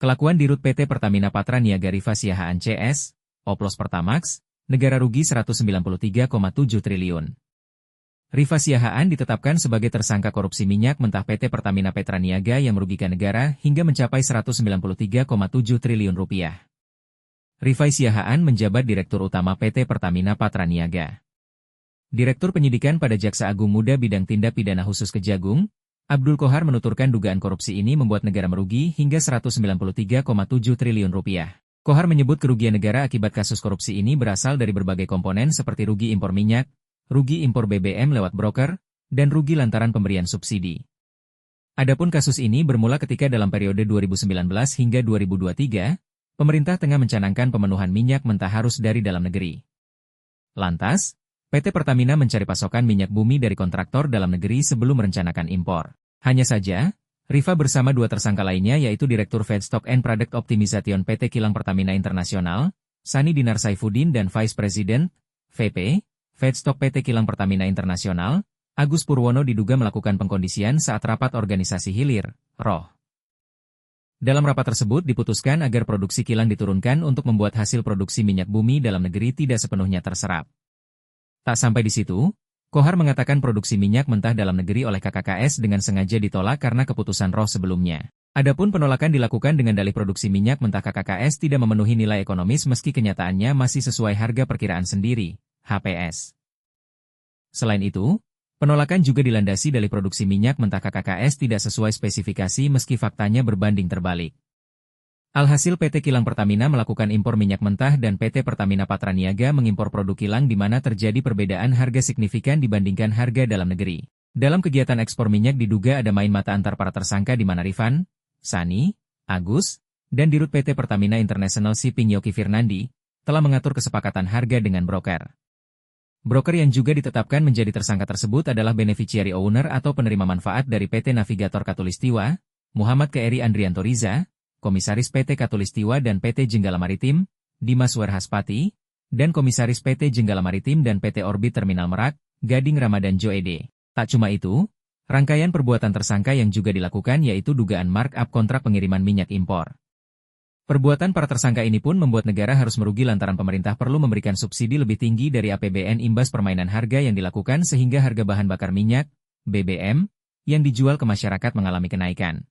Kelakuan Dirut PT Pertamina Patra Niaga Rifa Siahaan CS, Oplos Pertamax, negara rugi 193,7 triliun. Rifa Siahaan ditetapkan sebagai tersangka korupsi minyak mentah PT Pertamina Petra Niaga yang merugikan negara hingga mencapai 193,7 triliun rupiah. Rifa Siahaan menjabat Direktur Utama PT Pertamina Patra Niaga. Direktur Penyidikan pada Jaksa Agung Muda Bidang Tindak Pidana Khusus Kejagung, Abdul Kohar menuturkan dugaan korupsi ini membuat negara merugi hingga 193,7 triliun rupiah. Kohar menyebut kerugian negara akibat kasus korupsi ini berasal dari berbagai komponen seperti rugi impor minyak, rugi impor BBM lewat broker, dan rugi lantaran pemberian subsidi. Adapun kasus ini bermula ketika dalam periode 2019 hingga 2023, pemerintah tengah mencanangkan pemenuhan minyak mentah harus dari dalam negeri. Lantas, PT Pertamina mencari pasokan minyak bumi dari kontraktor dalam negeri sebelum merencanakan impor. Hanya saja, Rifa bersama dua tersangka lainnya yaitu Direktur Feedstock and Product Optimization PT Kilang Pertamina Internasional, Sani Dinar Saifuddin dan Vice President, VP, Feedstock PT Kilang Pertamina Internasional, Agus Purwono diduga melakukan pengkondisian saat rapat organisasi hilir, ROH. Dalam rapat tersebut diputuskan agar produksi kilang diturunkan untuk membuat hasil produksi minyak bumi dalam negeri tidak sepenuhnya terserap. Tak sampai di situ, Kohar mengatakan produksi minyak mentah dalam negeri oleh KKKS dengan sengaja ditolak karena keputusan ROH sebelumnya. Adapun penolakan dilakukan dengan dalih produksi minyak mentah KKKS tidak memenuhi nilai ekonomis meski kenyataannya masih sesuai harga perkiraan sendiri, HPS. Selain itu, penolakan juga dilandasi dalih produksi minyak mentah KKKS tidak sesuai spesifikasi meski faktanya berbanding terbalik. Alhasil PT Kilang Pertamina melakukan impor minyak mentah dan PT Pertamina Patra Niaga mengimpor produk kilang di mana terjadi perbedaan harga signifikan dibandingkan harga dalam negeri. Dalam kegiatan ekspor minyak diduga ada main mata antar para tersangka di mana Rifan, Sani, Agus, dan Dirut PT Pertamina International Shipping Yoki Firnandi telah mengatur kesepakatan harga dengan broker. Broker yang juga ditetapkan menjadi tersangka tersebut adalah beneficiary owner atau penerima manfaat dari PT Navigator Katulistiwa, Muhammad Keri Andrianto Riza, Komisaris PT Katulistiwa dan PT Jenggala Maritim, Dimas Werhaspati, dan Komisaris PT Jenggala Maritim dan PT Orbit Terminal Merak, Gading Ramadan Joede. Tak cuma itu, rangkaian perbuatan tersangka yang juga dilakukan yaitu dugaan markup kontrak pengiriman minyak impor. Perbuatan para tersangka ini pun membuat negara harus merugi lantaran pemerintah perlu memberikan subsidi lebih tinggi dari APBN imbas permainan harga yang dilakukan sehingga harga bahan bakar minyak, BBM, yang dijual ke masyarakat mengalami kenaikan.